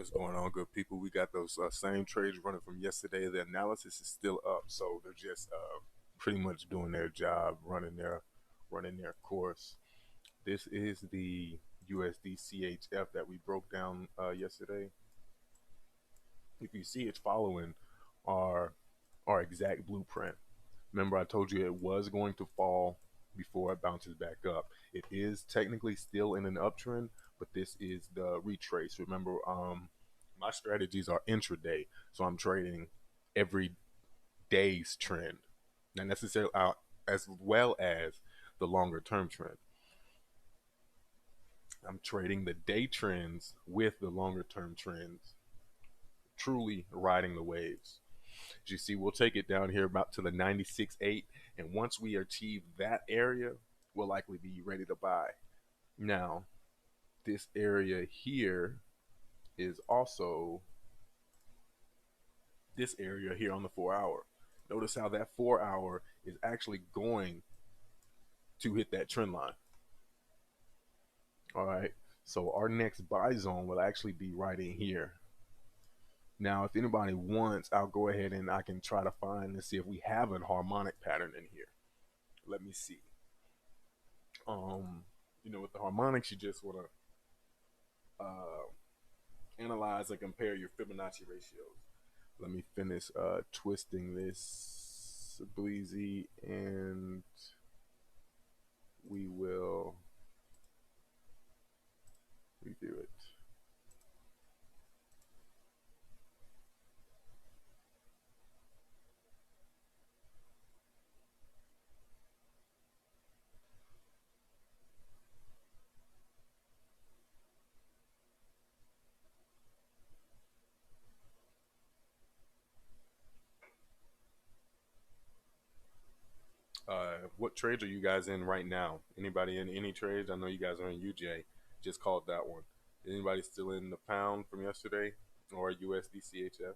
What's going on, good people? We got those same trades running from yesterday. The analysis is still up, so they're just pretty much doing their job, running their course. This is the USD CHF that we broke down yesterday. If you see, it's following our our exact blueprint. Remember, I told you it was going to fall before it bounces back up. It is technically still in an uptrend, but this is the retrace. Remember, my strategies are intraday, so I'm trading every day's trend, not necessarily as well as the longer term trend. I'm trading the day trends with the longer term trends, truly riding the waves. As you see, we'll take it down here about to the 96.8, and once we achieve that area, we'll likely be ready to buy. Now, this area here is also this area here on the 4 hour. Notice how that 4 hour is actually going to hit that trend line. All right. So our next buy zone will actually be right in here. Now, if anybody wants, I'll go ahead and I can try to find and see if we have a harmonic pattern in here. Let me see. With the harmonics, you just want to analyze and compare your Fibonacci ratios. Let me finish twisting this Bleezy, and we will redo it. What trades are you guys in right now? Anybody in any trades? I know you guys are in UJ. Just called that one. Anybody still in the pound from yesterday or USD CHF?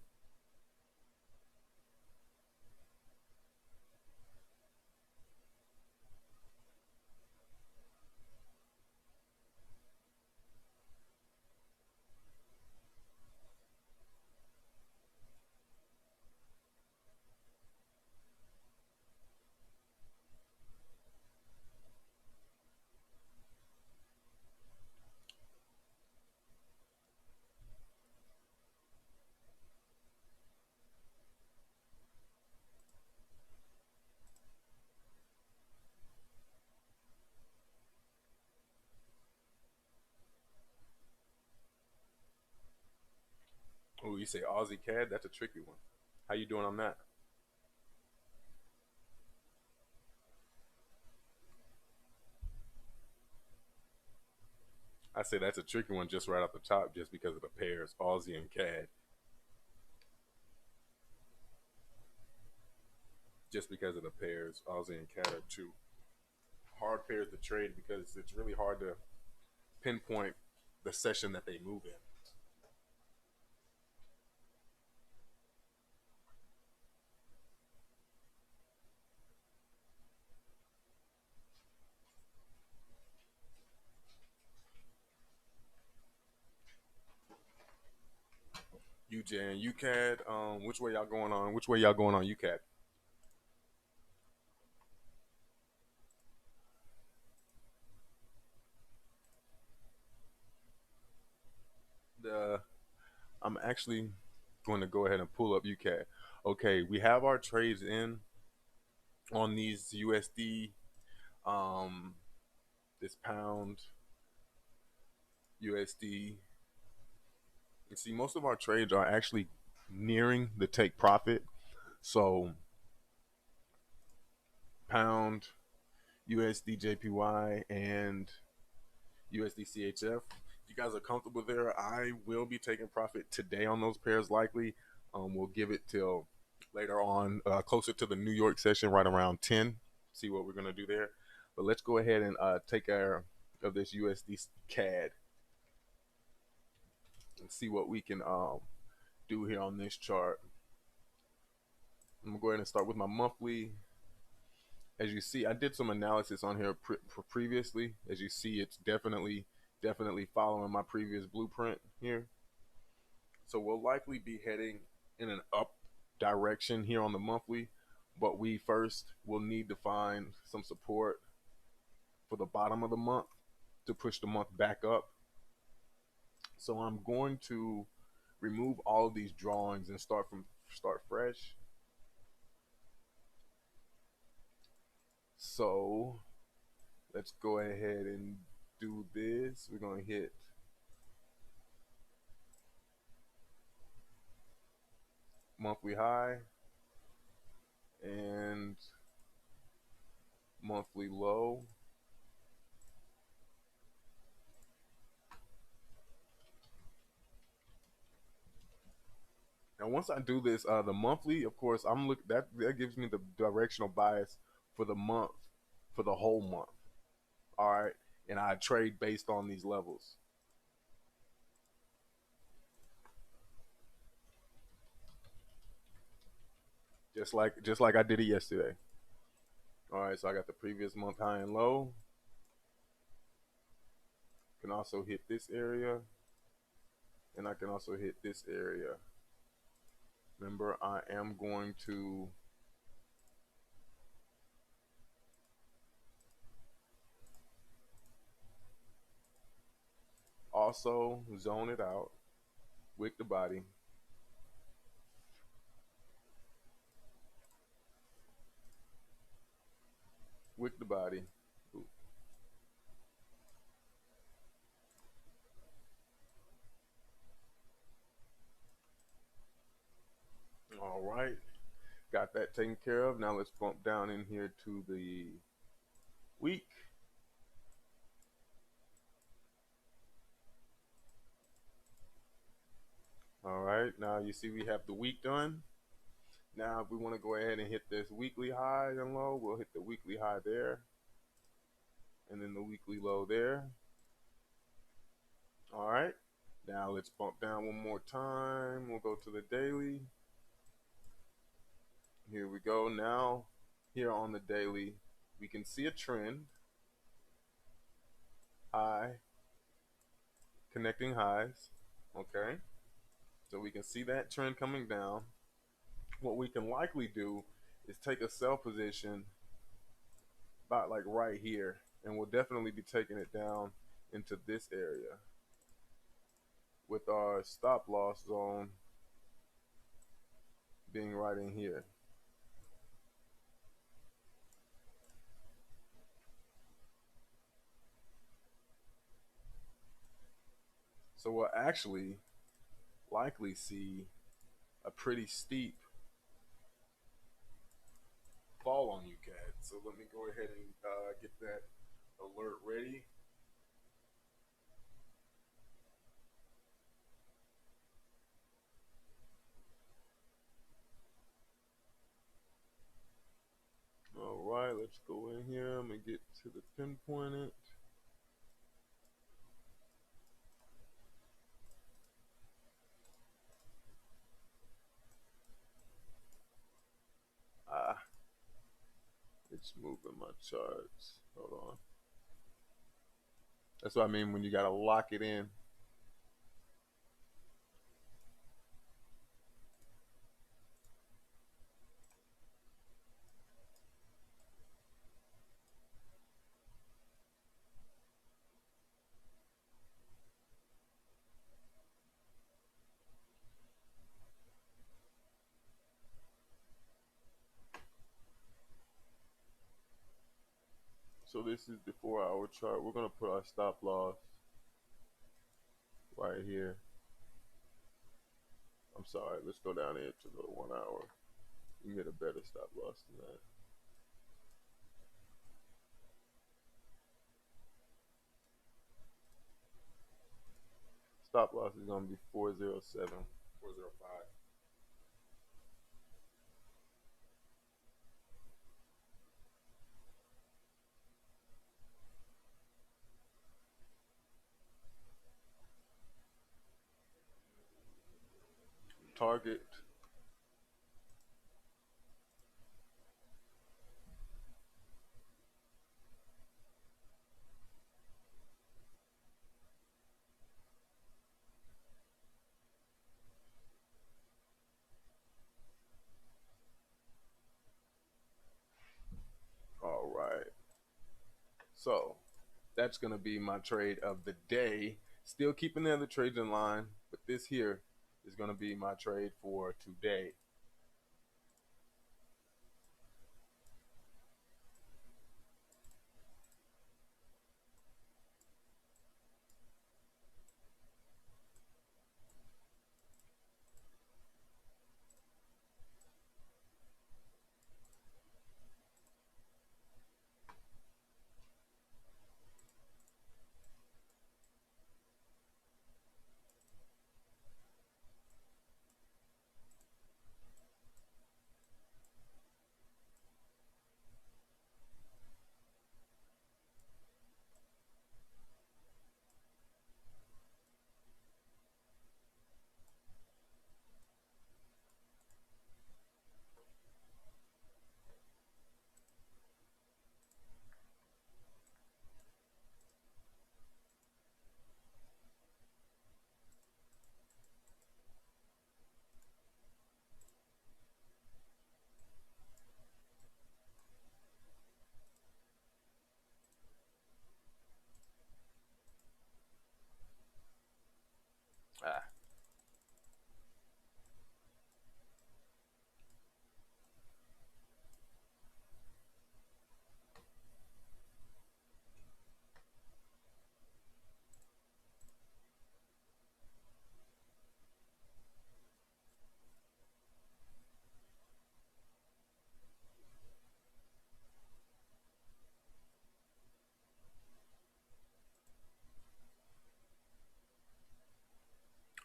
Oh, you say Aussie CAD? That's a tricky one. How you doing on that? I say that's a tricky one just right off the top, just because of the pairs, Aussie and CAD. Just because of the pairs, Aussie and CAD are two hard pairs to trade because it's really hard to pinpoint the session that they move in. UJ and UCAD. Which way y'all going on? Which way y'all going on UCAD? The I'm actually going to go ahead and pull up UCAD. Okay, we have our trades in on these USD, um, this pound USD. You see, most of our trades are actually nearing the take profit. So pound, USD JPY, and USD CHF. If you guys are comfortable there, I will be taking profit today on those pairs likely. We'll give it till later on, closer to the New York session, right around 10. See what we're going to do there. But let's go ahead and take care of this USD CAD and see what we can do here on this chart. I'm going to go ahead and start with my monthly. As you see, I did some analysis on here previously. As you see, it's definitely following my previous blueprint here. So we'll likely be heading in an up direction here on the monthly, but we first will need to find some support for the bottom of the month to push the month back up. So I'm going to remove all of these drawings and start fresh. So let's go ahead and do this. We're going to hit monthly high and monthly low. Now, once I do this, the monthly, of course, that gives me the directional bias for the month, for the whole month. All right, and I trade based on these levels, just like I did it yesterday. All right, so I got the previous month high and low. Can also hit this area, and I can also hit this area. Remember, I am going to also zone it out, wick the body, wick the body. Ooh. All right, got that taken care of. Now let's bump down in here to the week. All right, now you see we have the week done. Now if we want to go ahead and hit this weekly high and low, we'll hit the weekly high there, and then the weekly low there. All right, now let's bump down one more time. We'll go to the daily. Here we go. Now, here on the daily, we can see a trend. High, connecting highs. Okay, so we can see that trend coming down. What we can likely do is take a sell position about like right here, and we'll definitely be taking it down into this area with our stop loss zone being right in here. So we'll actually likely see a pretty steep fall on UCAD. So let me go ahead and get that alert ready. All right, let's go in here. I'm gonna get to the pinpoint it. Ah, it's moving my charts. Hold on. That's what I mean when you gotta lock it in. So this is the 4-hour chart. We're gonna put our stop loss right here. I'm sorry, let's go down here to the 1 hour. You can get a better stop loss than that. Stop loss is gonna be 407, 405. Target. So that's going to be my trade of the day. Still keeping the other trades in line, but this here is going to be my trade for today. Ah,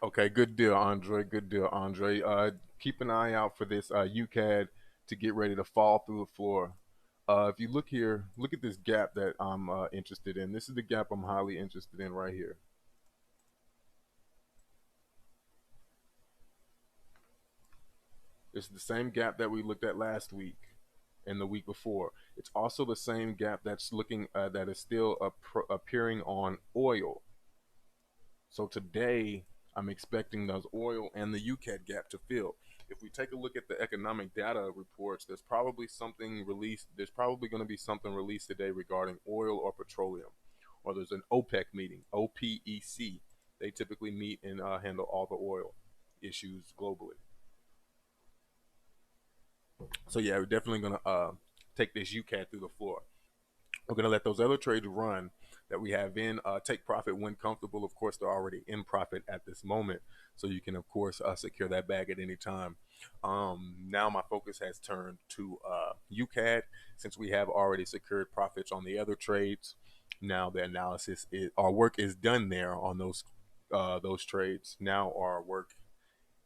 okay, good deal, Andre. Good deal, Andre. Keep an eye out for this UCAD to get ready to fall through the floor. If you look here, look at this gap that I'm interested in. This is the gap I'm highly interested in right here. It's the same gap that we looked at last week and the week before. It's also the same gap that's looking that is still appearing on oil. So today, I'm expecting those oil and the UCAT gap to fill. If we take a look at the economic data reports, there's probably something released. There's probably going to be something released today regarding oil or petroleum, or there's an OPEC meeting, OPEC. They typically meet and handle all the oil issues globally. So yeah, we're definitely going to take this UCAT through the floor. We're going to let those other trades run that we have in. Take profit when comfortable. Of course, they're already in profit at this moment. So you can, of course, secure that bag at any time. Now my focus has turned to UCAD since we have already secured profits on the other trades. Now the analysis is our work is done there on those trades. Now our work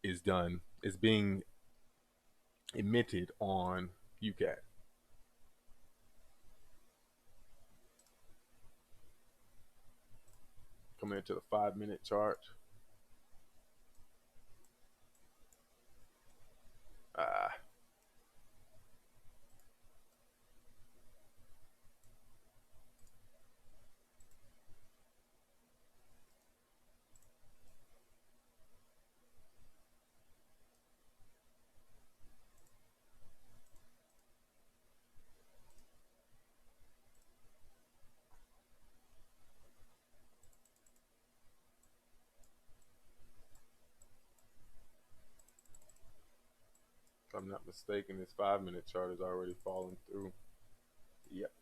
is done. Is being emitted on UCAD. Coming into the 5 minute chart. Uh, if I'm not mistaken, this 5 minute chart is already falling through. Yep.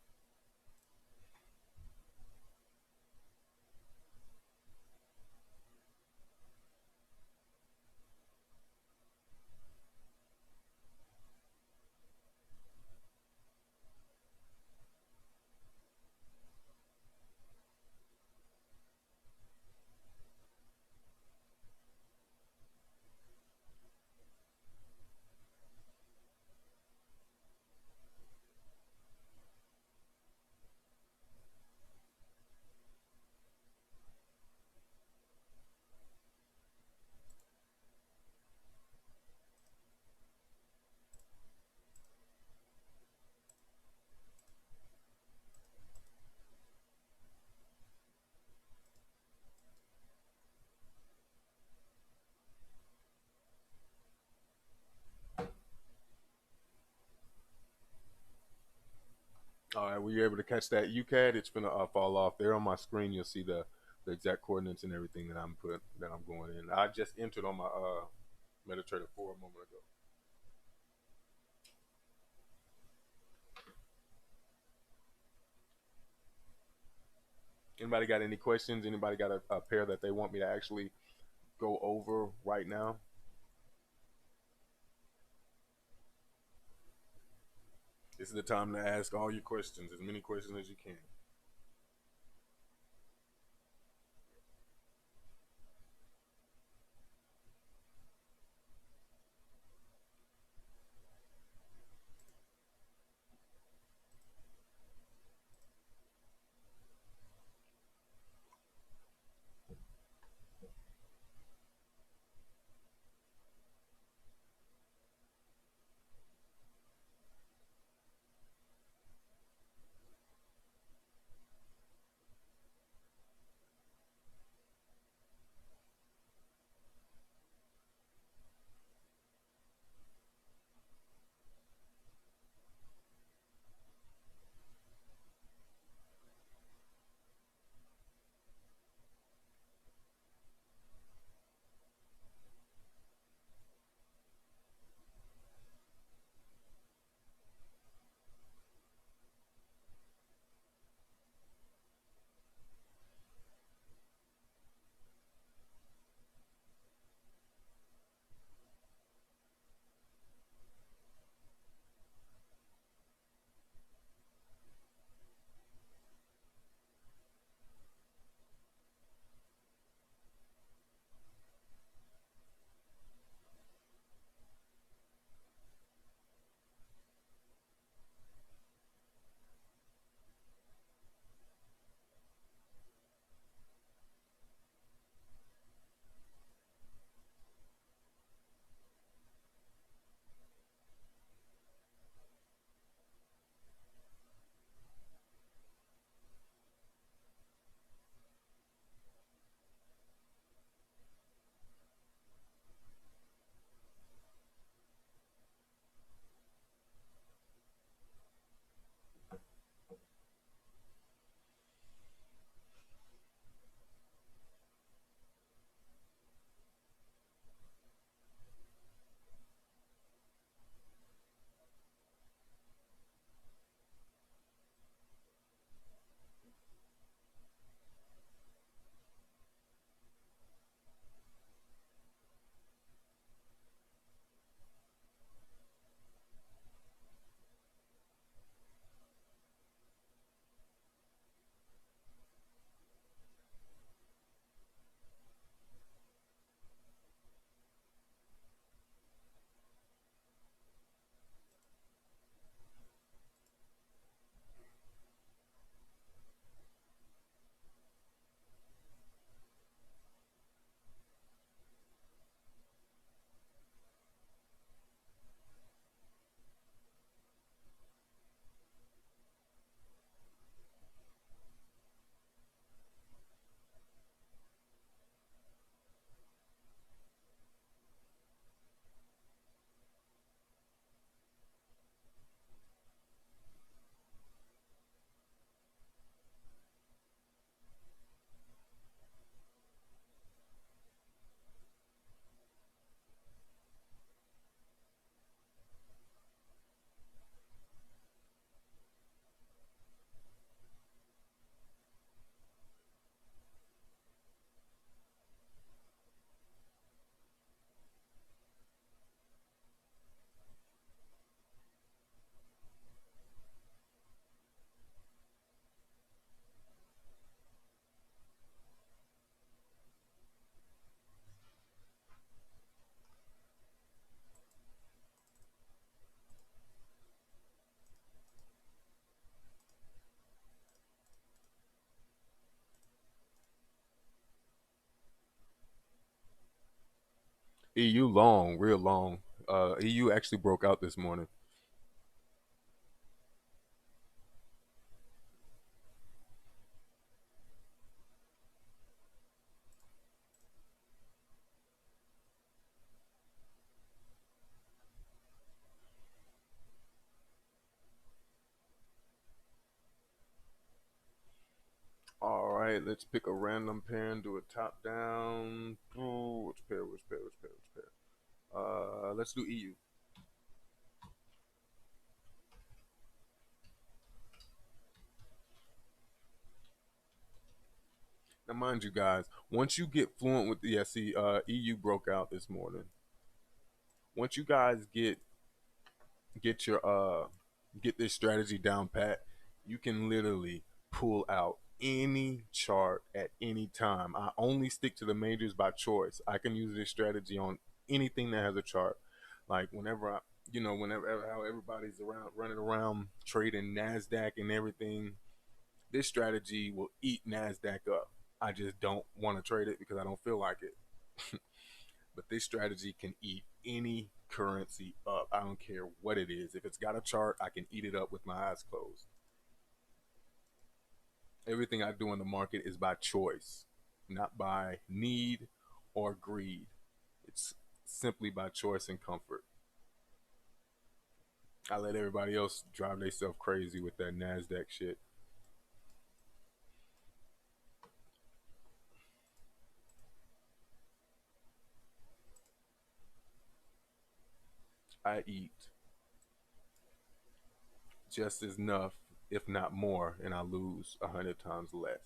All right, were you able to catch that UCAD? It's gonna fall off there on my screen. You'll see the exact coordinates and everything that I'm going in. I just entered on my MetaTrader 4 a moment ago. Anybody got any questions? Anybody got a pair that they want me to actually go over right now? This is the time to ask all your questions, as many questions as you can. EU long, real long. EU actually broke out this morning. right, let's pick a random pair and do a top down. Ooh, which pair? Which pair? Which pair? Which pair? Let's do EU. Now, mind you, guys, once you get fluent with the see, EU broke out this morning. Once you guys get your get this strategy down pat, you can literally pull out any chart at any time. I only stick to the majors by choice. I can use this strategy on anything that has a chart. Like whenever I, whenever how everybody's around running around trading Nasdaq and everything, this strategy will eat Nasdaq up. I just don't want to trade it because I don't feel like it. But this strategy can eat any currency up. I don't care what it is. If it's got a chart, I can eat it up with my eyes closed. Everything I do in the market is by choice, not by need or greed. It's simply by choice and comfort. I let everybody else drive themselves crazy with that NASDAQ shit. I eat just as enough, if not more, and I lose 100 times less.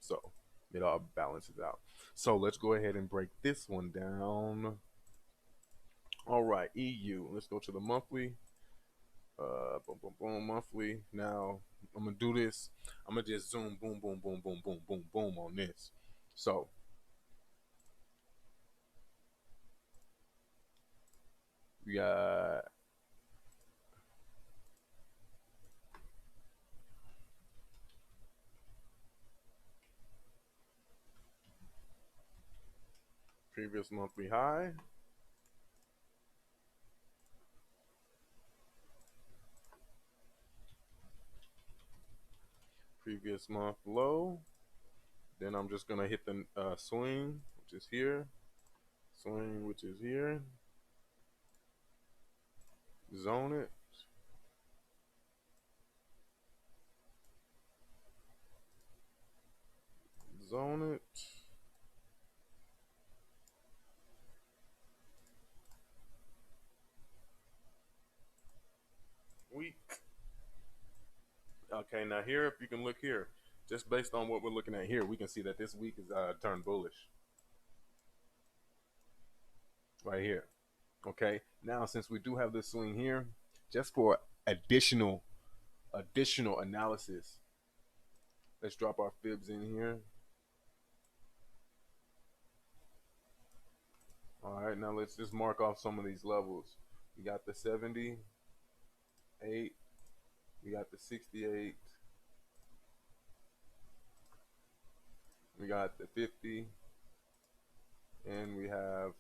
So it all balances out. So let's go ahead and break this one down. All right, EU. Let's go to the monthly. Boom, boom, boom, monthly. Now I'm gonna do this. I'm gonna just zoom, boom, boom, boom, boom, boom, boom, boom on this. So we got previous monthly high, previous month low. Then I'm just gonna hit the swing, which is here, swing, which is here, zone it, zone it. Week. Okay, now here, if you can look here, just based on what we're looking at here, we can see that this week is turned bullish right here. Okay, now since we do have this swing here, just for additional analysis, let's drop our fibs in here. All right, now let's just mark off some of these levels. We got the 78, we got the 68, we got the 50, and we have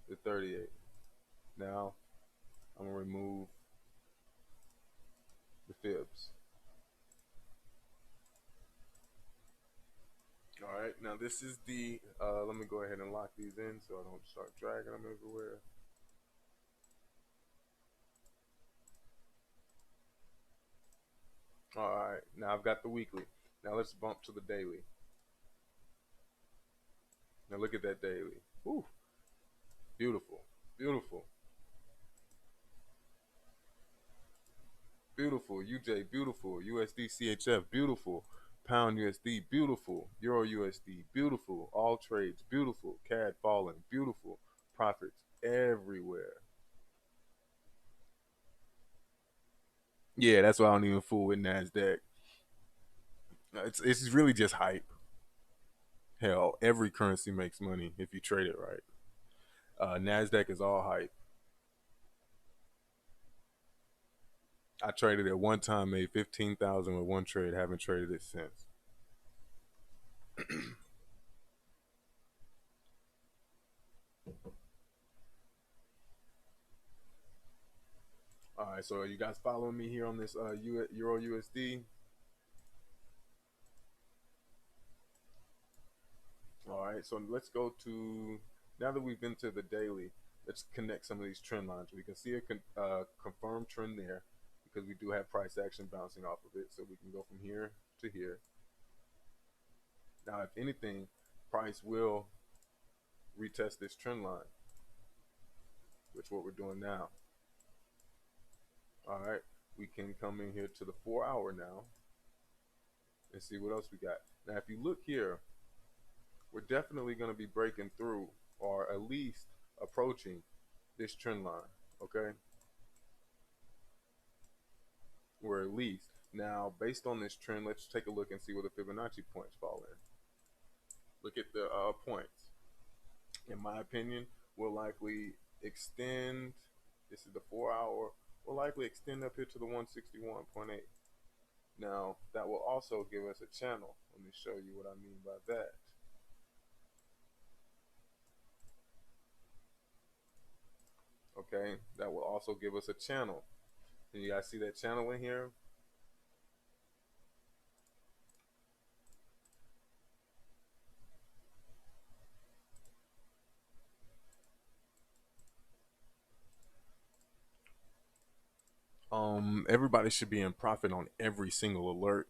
the 38. Now I'm gonna remove the fibs. All right, now this is the, let me go ahead and lock these in so I don't start dragging them everywhere. All right, now I've got the weekly. Now let's bump to the daily. Now look at that daily. Whew, beautiful, beautiful, beautiful. UJ, beautiful. USD CHF, beautiful. Pound USD, beautiful. Euro USD, beautiful. All trades, beautiful. CAD falling, beautiful. Profits everywhere. Yeah, that's why I don't even fool with Nasdaq. It's really just hype. Hell, every currency makes money if you trade it right. Nasdaq is all hype. I traded it one time, made 15,000 with one trade. Haven't traded it since. All right, so are you guys following me here on this Euro USD? All right, so let's go to, now that we've been to the daily, let's connect some of these trend lines. We can see a confirmed trend there. We because we do have price action bouncing off of it. So we can go from here to here. Now, if anything, price will retest this trend line, which is what we're doing now. All right, we can come in here to the 4 hour now and see what else we got. Now, if you look here, we're definitely going to be breaking through or at least approaching this trend line. Okay, or at least. Now, based on this trend, let's take a look and see where the Fibonacci points fall in. Look at the points. In my opinion, will likely extend. This is the 4 hour. Will likely extend up here to the 161.8. Now, that will also give us a channel. Let me show you what I mean by that. Okay, that will also give us a channel. And you guys see that channel in here? Everybody should be in profit on every single alert.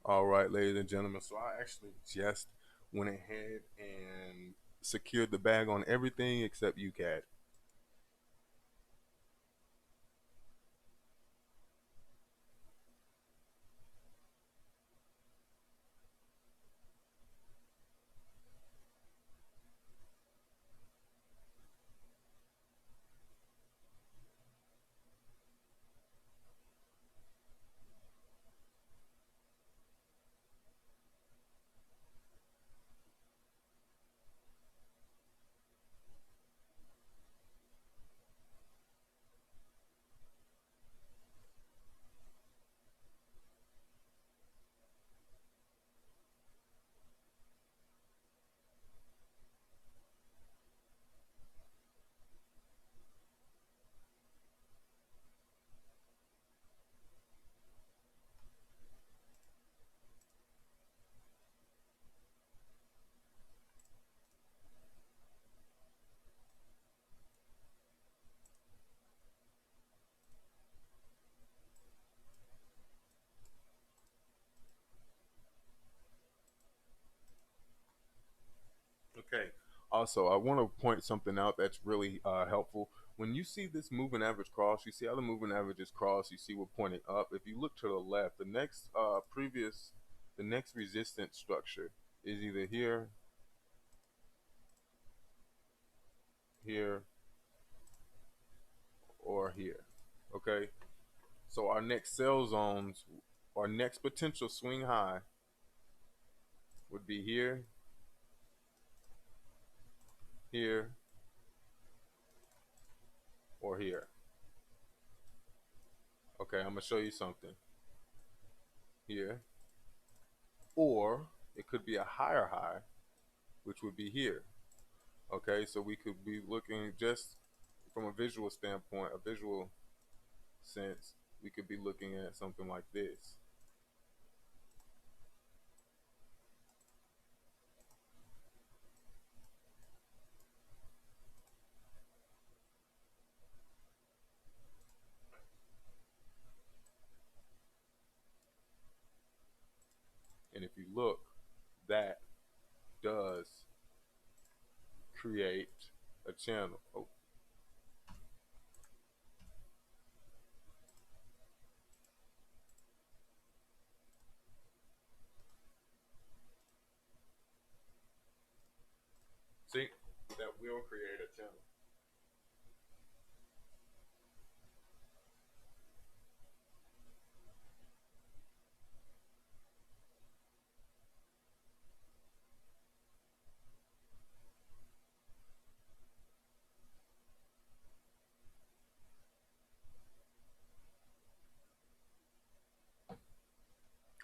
All right, ladies and gentlemen. So I actually just went ahead and secured the bag on everything except UCAD. Okay. Also, I want to point something out that's really helpful. When you see this moving average cross, you see how the moving average is cross. You see we're pointing up. If you look to the left, the next resistance structure is either here, here, or here. Okay. So our next sell zones, our next potential swing high would be here, here, or here. Okay, I'm gonna show you something here, or it could be a higher high, which would be here. Okay, so we could be looking just from a visual standpoint, a visual sense, we could be looking at something like this. And if you look, that does create a channel. Oh, see, that will create a channel.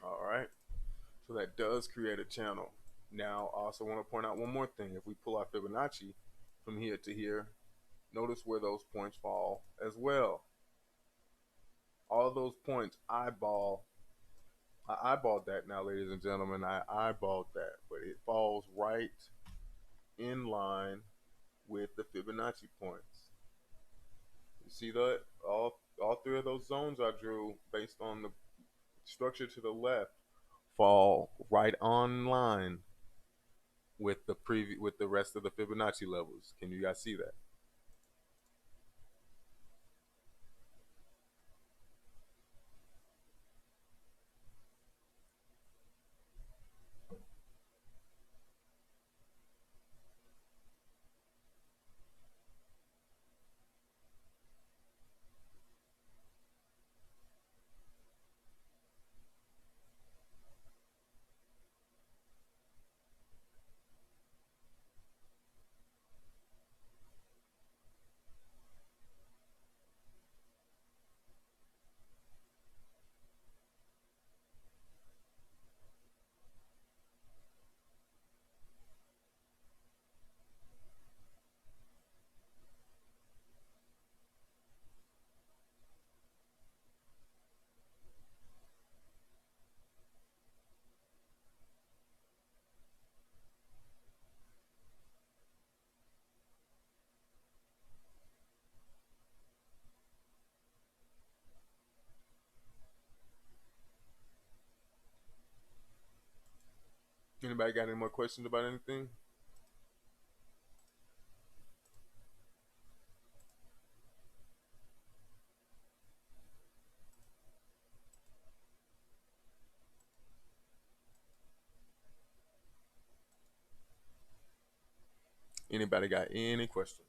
All right, so that does create a channel. Now, I also want to point out one more thing. If we pull our Fibonacci from here to here, notice where those points fall as well. All those points I eyeballed that now, ladies and gentlemen. I eyeballed that, but it falls right in line with the Fibonacci points. You see that? All three of those zones I drew based on the structure to the left fall right on line with the rest of the Fibonacci levels. Can you guys see that? Anybody got any more questions about anything? Anybody got any questions?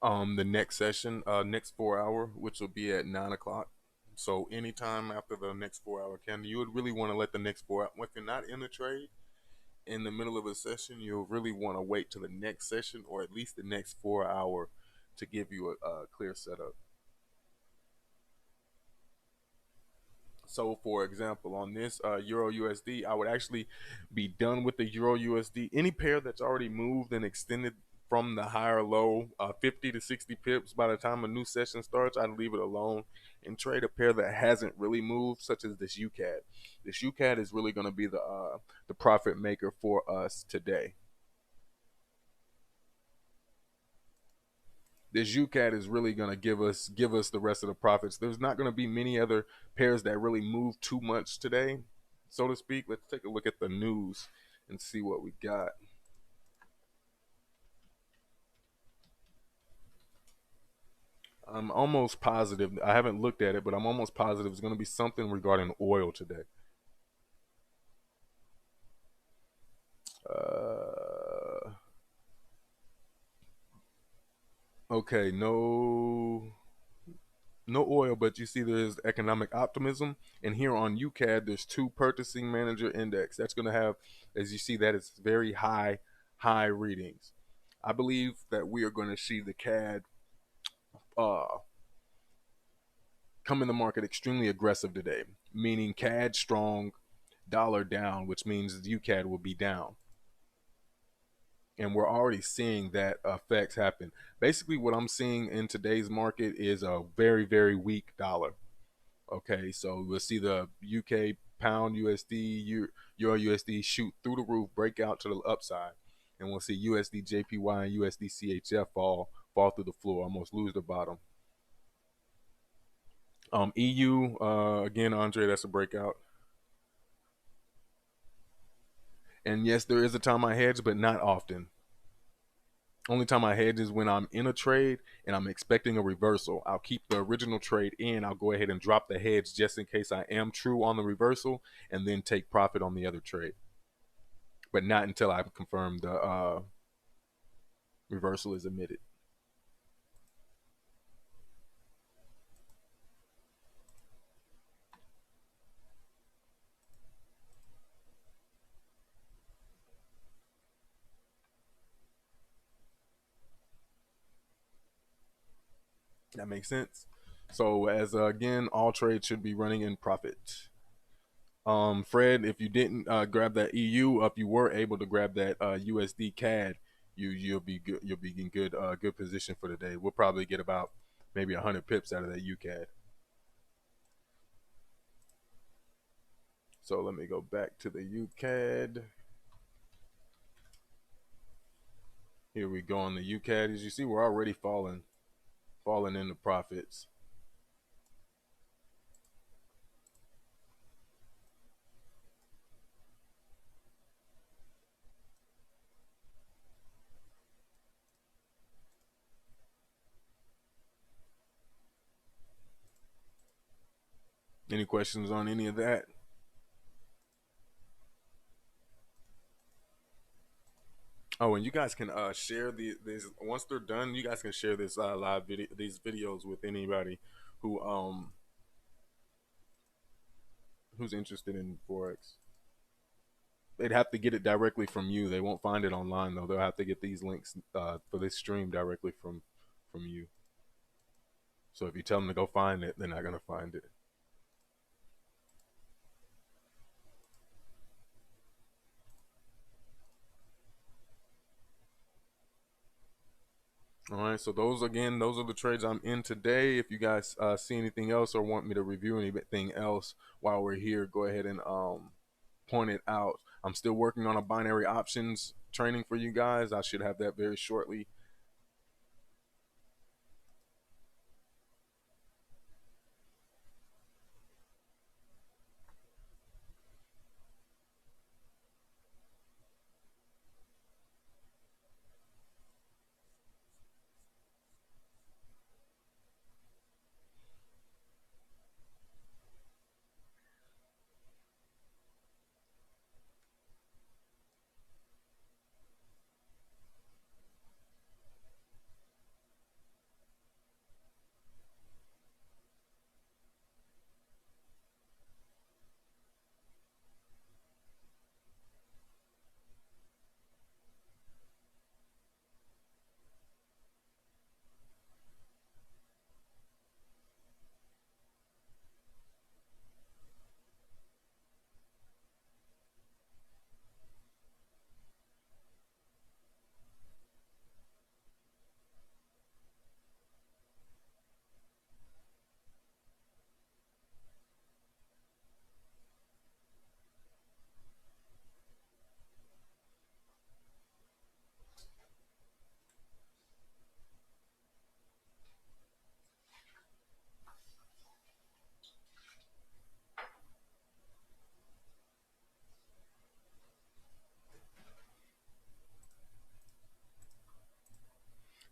the next session, next 4 hour, which will be at 9 o'clock. So anytime after the next 4 hour candle, you would really want to let the next 4 hour. If you're not in the trade in the middle of a session, you'll really want to wait to the next session or at least the next 4 hour to give you a clear setup. So, for example, on this Euro USD, I would actually be done with the Euro USD. Any pair that's already moved and extended from the higher low, 50 to 60 pips, by the time a new session starts, I'd leave it alone and trade a pair that hasn't really moved, such as this UCAD. This UCAD is really going to be the profit maker for us today. This UCAT is really going to give us the rest of the profits. There's not going to be many other pairs that really move too much today, so to speak. Let's take a look at the news and see what we got. I'm almost positive. I haven't looked at it, but I'm almost positive it's going to be something regarding oil today. Uh, okay, no oil, but you see there's economic optimism. And here on UCAD, there's two purchasing manager index. That's going to have, as you see, that is very high readings. I believe that we are going to see the CAD uh, come in the market extremely aggressive today, meaning CAD strong, dollar down, which means UCAD will be down. And we're already seeing that effects happen. Basically, what I'm seeing in today's market is a very weak dollar. Okay, so we'll see the UK pound USD, Euro USD shoot through the roof, break out to the upside, and we'll see USD JPY and USD CHF fall through the floor, almost lose the bottom. EU again, Andre, that's a breakout. And yes, there is a time I hedge, but not often. Only time I hedge is when I'm in a trade and I'm expecting a reversal. I'll keep the original trade in. I'll go ahead and drop the hedge just in case I am true on the reversal and then take profit on the other trade. But not until I've confirmed the reversal is emitted. That makes sense. So as again, all trades should be running in profit. Fred, if you didn't grab that EU, if you were able to grab that USD CAD, you'll be good. You'll be in good position for the day. We'll probably get about maybe 100 pips out of that UCAD. So let me go back to the UCAD. Here we go on the UCAD. As you see, we're already falling into profits. Any questions on any of that? Oh, and you guys can share these once they're done. You guys can share this live video, these videos with anybody who who's interested in forex. They'd have to get it directly from you. They won't find it online though. They'll have to get these links for this stream directly from you. So if you tell them to go find it, they're not gonna find it. All right, so those are the trades I'm in today. If you guys see anything else or want me to review anything else while we're here, go ahead and point it out. I'm still working on a binary options training for you guys. I should have that very shortly.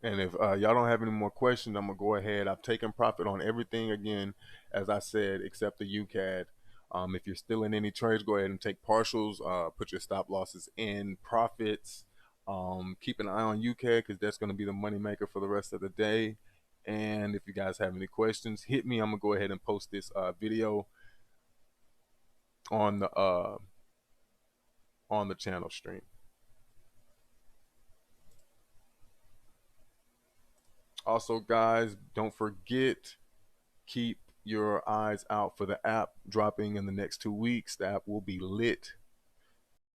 And if y'all don't have any more questions, I'm gonna go ahead. I've taken profit on everything again, as I said, except the UCAD. If you're still in any trades, go ahead and take partials. Put your stop losses in profits. Keep an eye on UCAD because that's going to be the money maker for the rest of the day. And if you guys have any questions, hit me. I'm gonna go ahead and post this video on the channel stream. Also, guys, don't forget, keep your eyes out for the app dropping in the next 2 weeks. The app will be lit.